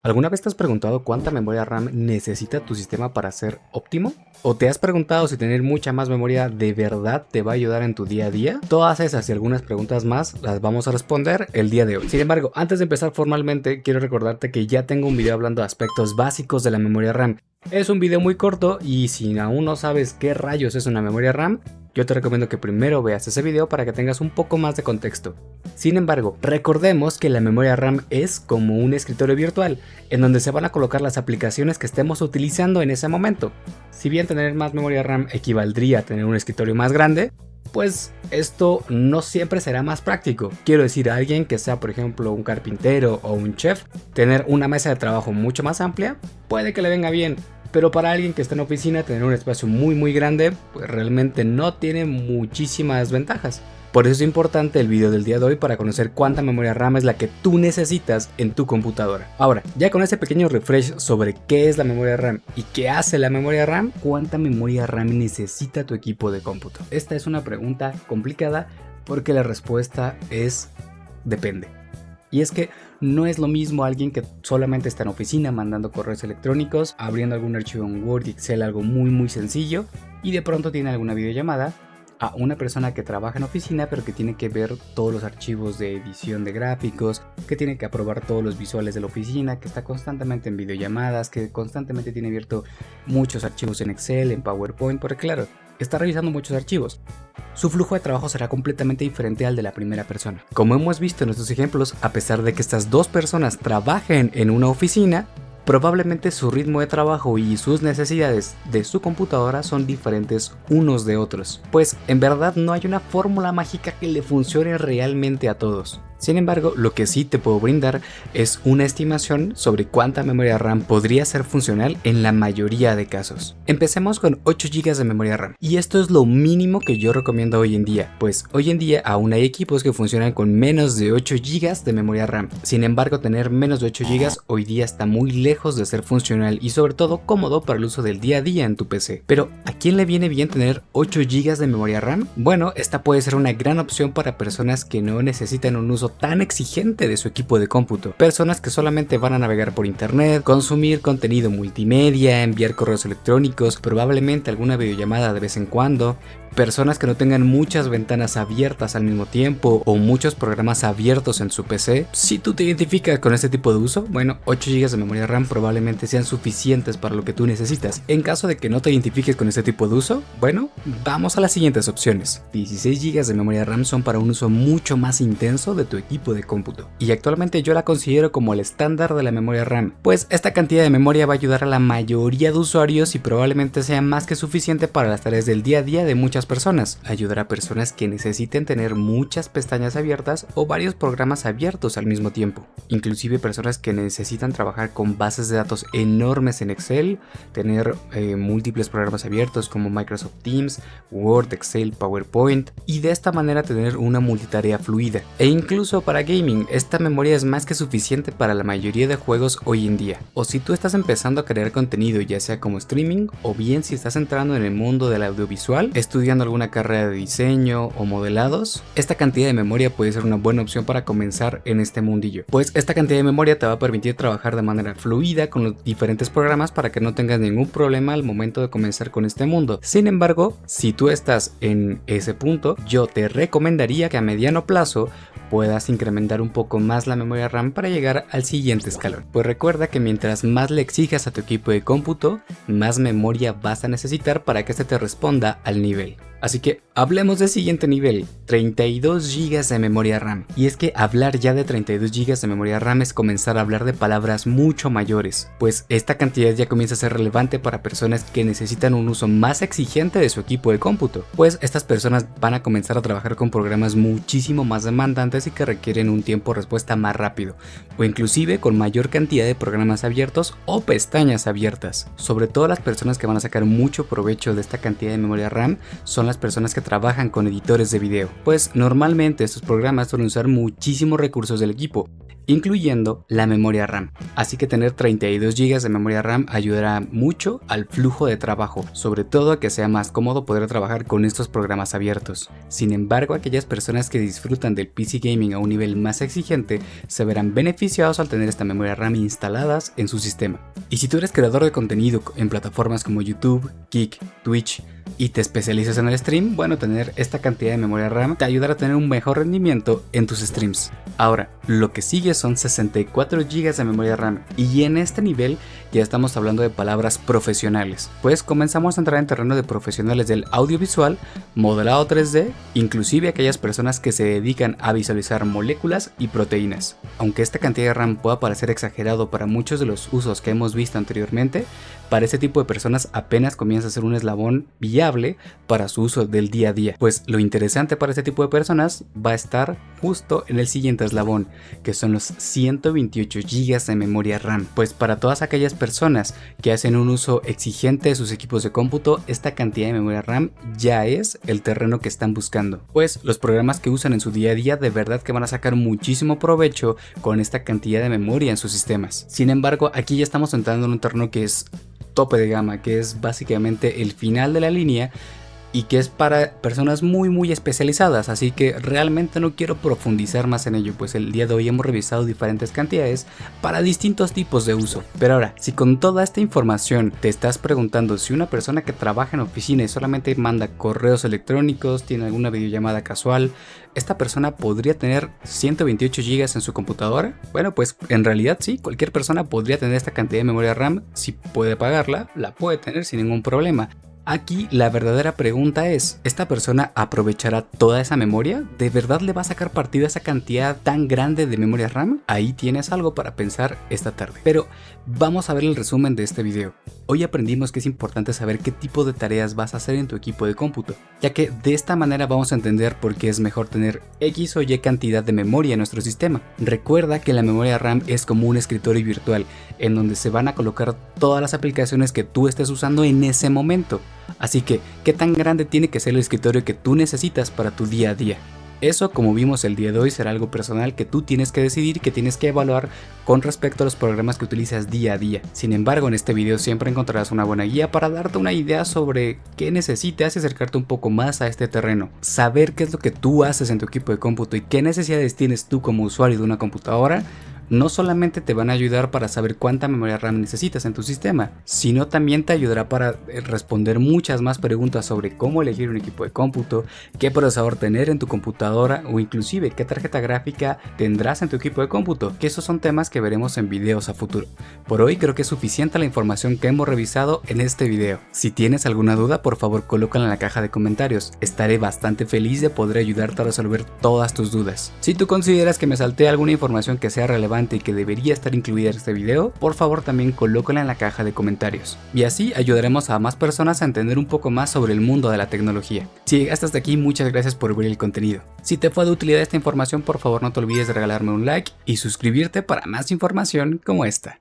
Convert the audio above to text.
¿Alguna vez te has preguntado cuánta memoria RAM necesita tu sistema para ser óptimo? ¿O te has preguntado si tener mucha más memoria de verdad te va a ayudar en tu día a día? Todas esas y algunas preguntas más las vamos a responder el día de hoy. Sin embargo, antes de empezar formalmente, quiero recordarte que ya tengo un video hablando de aspectos básicos de la memoria RAM. Es un video muy corto y si aún no sabes qué rayos es una memoria RAM, yo te recomiendo que primero veas ese video para que tengas un poco más de contexto. Sin embargo, recordemos que la memoria RAM es como un escritorio virtual, en donde se van a colocar las aplicaciones que estemos utilizando en ese momento. Si bien tener más memoria RAM equivaldría a tener un escritorio más grande, pues esto no siempre será más práctico. Quiero decir, a alguien que sea por ejemplo un carpintero o un chef, tener una mesa de trabajo mucho más amplia puede que le venga bien. Pero para alguien que está en oficina, tener un espacio muy grande, pues realmente no tiene muchísimas ventajas. Por eso es importante el video del día de hoy para conocer cuánta memoria RAM es la que tú necesitas en tu computadora. Ahora, ya con este pequeño refresh sobre qué es la memoria RAM y qué hace la memoria RAM, ¿cuánta memoria RAM necesita tu equipo de cómputo? Esta es una pregunta complicada porque la respuesta es depende. Y es que no es lo mismo alguien que solamente está en oficina mandando correos electrónicos, abriendo algún archivo en Word y Excel, algo muy sencillo, y de pronto tiene alguna videollamada, a una persona que trabaja en oficina pero que tiene que ver todos los archivos de edición de gráficos, que tiene que aprobar todos los visuales de la oficina, que está constantemente en videollamadas, que constantemente tiene abierto muchos archivos en Excel, en PowerPoint, porque claro, está revisando muchos archivos. Su flujo de trabajo será completamente diferente al de la primera persona. Como hemos visto en estos ejemplos, a pesar de que estas dos personas trabajen en una oficina, probablemente su ritmo de trabajo y sus necesidades de su computadora son diferentes unos de otros, pues en verdad no hay una fórmula mágica que le funcione realmente a todos. Sin embargo, lo que sí te puedo brindar es una estimación sobre cuánta memoria RAM podría ser funcional en la mayoría de casos. Empecemos con 8 GB de memoria RAM, y esto es lo mínimo que yo recomiendo hoy en día, pues hoy en día aún hay equipos que funcionan con menos de 8 GB de memoria RAM. Sin embargo, tener menos de 8 GB hoy día está muy lejos de ser funcional y sobre todo cómodo para el uso del día a día en tu PC. Pero, ¿a quién le viene bien tener 8 GB de memoria RAM? Bueno, esta puede ser una gran opción para personas que no necesitan un uso tan exigente de su equipo de cómputo. Personas que solamente van a navegar por internet, consumir contenido multimedia, enviar correos electrónicos, probablemente alguna videollamada de vez en cuando. Personas que no tengan muchas ventanas abiertas al mismo tiempo o muchos programas abiertos en su PC. Si tú te identificas con este tipo de uso, bueno, 8 GB de memoria RAM probablemente sean suficientes para lo que tú necesitas. En caso de que no te identifiques con este tipo de uso, bueno, vamos a las siguientes opciones. 16 GB de memoria RAM son para un uso mucho más intenso de tu equipo de cómputo, y actualmente yo la considero como el estándar de la memoria RAM, pues esta cantidad de memoria va a ayudar a la mayoría de usuarios y probablemente sea más que suficiente para las tareas del día a día de muchas personas. Ayudará a personas que necesiten tener muchas pestañas abiertas o varios programas abiertos al mismo tiempo, inclusive personas que necesitan trabajar con bases de datos enormes en Excel, tener múltiples programas abiertos como Microsoft Teams, Word, Excel, PowerPoint, y de esta manera tener una multitarea fluida. E incluso para gaming, esta memoria es más que suficiente para la mayoría de juegos hoy en día. O si tú estás empezando a crear contenido, ya sea como streaming, o bien si estás entrando en el mundo del audiovisual, estudiando alguna carrera de diseño o modelados, esta cantidad de memoria puede ser una buena opción para comenzar en este mundillo, pues esta cantidad de memoria te va a permitir trabajar de manera fluida con los diferentes programas para que no tengas ningún problema al momento de comenzar con este mundo. Sin embargo, si tú estás en ese punto, yo te recomendaría que a mediano plazo puedas incrementar un poco más la memoria RAM para llegar al siguiente escalón. Pues recuerda que mientras más le exijas a tu equipo de cómputo, más memoria vas a necesitar para que este te responda al nivel. Así que hablemos del siguiente nivel, 32 GB de memoria RAM. Y es que hablar ya de 32 GB de memoria RAM es comenzar a hablar de palabras mucho mayores, pues esta cantidad ya comienza a ser relevante para personas que necesitan un uso más exigente de su equipo de cómputo, pues estas personas van a comenzar a trabajar con programas muchísimo más demandantes y que requieren un tiempo de respuesta más rápido, o inclusive con mayor cantidad de programas abiertos o pestañas abiertas. Sobre todo las personas que van a sacar mucho provecho de esta cantidad de memoria RAM son las personas que trabajan con editores de video, pues normalmente estos programas suelen usar muchísimos recursos del equipo, incluyendo la memoria RAM. Así que tener 32 GB de memoria RAM ayudará mucho al flujo de trabajo, sobre todo a que sea más cómodo poder trabajar con estos programas abiertos. Sin embargo, aquellas personas que disfrutan del PC gaming a un nivel más exigente se verán beneficiados al tener esta memoria RAM instaladas en su sistema. Y si tú eres creador de contenido en plataformas como YouTube, Kick, Twitch, y te especializas en el stream, bueno, tener esta cantidad de memoria RAM te ayudará a tener un mejor rendimiento en tus streams. Ahora, lo que sigue son 64 GB de memoria RAM, y en este nivel ya estamos hablando de palabras profesionales, pues comenzamos a entrar en terreno de profesionales del audiovisual, modelado 3D, inclusive aquellas personas que se dedican a visualizar moléculas y proteínas. Aunque esta cantidad de RAM pueda parecer exagerado para muchos de los usos que hemos visto anteriormente, para este tipo de personas apenas comienza a ser un eslabón viable para su uso del día a día, pues lo interesante para este tipo de personas va a estar justo en el siguiente eslabón, que son los 128 GB de memoria RAM. Pues para todas aquellas personas que hacen un uso exigente de sus equipos de cómputo, esta cantidad de memoria RAM ya es el terreno que están buscando, pues los programas que usan en su día a día de verdad que van a sacar muchísimo provecho con esta cantidad de memoria en sus sistemas. Sin embargo, aquí ya estamos entrando en un terreno que es tope de gama, que es básicamente el final de la línea y que es para personas muy especializadas, así que realmente no quiero profundizar más en ello, pues el día de hoy hemos revisado diferentes cantidades para distintos tipos de uso. Pero ahora, si con toda esta información te estás preguntando si una persona que trabaja en oficina y solamente manda correos electrónicos, tiene alguna videollamada casual, ¿esta persona podría tener 128 GB en su computadora? Bueno, pues en realidad sí, cualquier persona podría tener esta cantidad de memoria RAM, si puede pagarla, la puede tener sin ningún problema. Aquí la verdadera pregunta es, ¿esta persona aprovechará toda esa memoria? ¿De verdad le va a sacar partido a esa cantidad tan grande de memoria RAM? Ahí tienes algo para pensar esta tarde. Pero vamos a ver el resumen de este video. Hoy aprendimos que es importante saber qué tipo de tareas vas a hacer en tu equipo de cómputo, ya que de esta manera vamos a entender por qué es mejor tener X o Y cantidad de memoria en nuestro sistema. Recuerda que la memoria RAM es como un escritorio virtual, en donde se van a colocar todas las aplicaciones que tú estés usando en ese momento. Así que, ¿qué tan grande tiene que ser el escritorio que tú necesitas para tu día a día? Eso, como vimos el día de hoy, será algo personal que tú tienes que decidir y que tienes que evaluar con respecto a los programas que utilizas día a día. Sin embargo, en este video siempre encontrarás una buena guía para darte una idea sobre qué necesitas y acercarte un poco más a este terreno. Saber qué es lo que tú haces en tu equipo de cómputo y qué necesidades tienes tú como usuario de una computadora no solamente te van a ayudar para saber cuánta memoria RAM necesitas en tu sistema, sino también te ayudará para responder muchas más preguntas sobre cómo elegir un equipo de cómputo, qué procesador tener en tu computadora o inclusive qué tarjeta gráfica tendrás en tu equipo de cómputo, que esos son temas que veremos en videos a futuro. Por hoy creo que es suficiente la información que hemos revisado en este video. Si tienes alguna duda, por favor colócala en la caja de comentarios. Estaré bastante feliz de poder ayudarte a resolver todas tus dudas. Si tú consideras que me salté alguna información que sea relevante y que debería estar incluida en este video, por favor también colócala en la caja de comentarios. Y así ayudaremos a más personas a entender un poco más sobre el mundo de la tecnología. Si llegaste hasta aquí, muchas gracias por ver el contenido. Si te fue de utilidad esta información, por favor no te olvides de regalarme un like y suscribirte para más información como esta.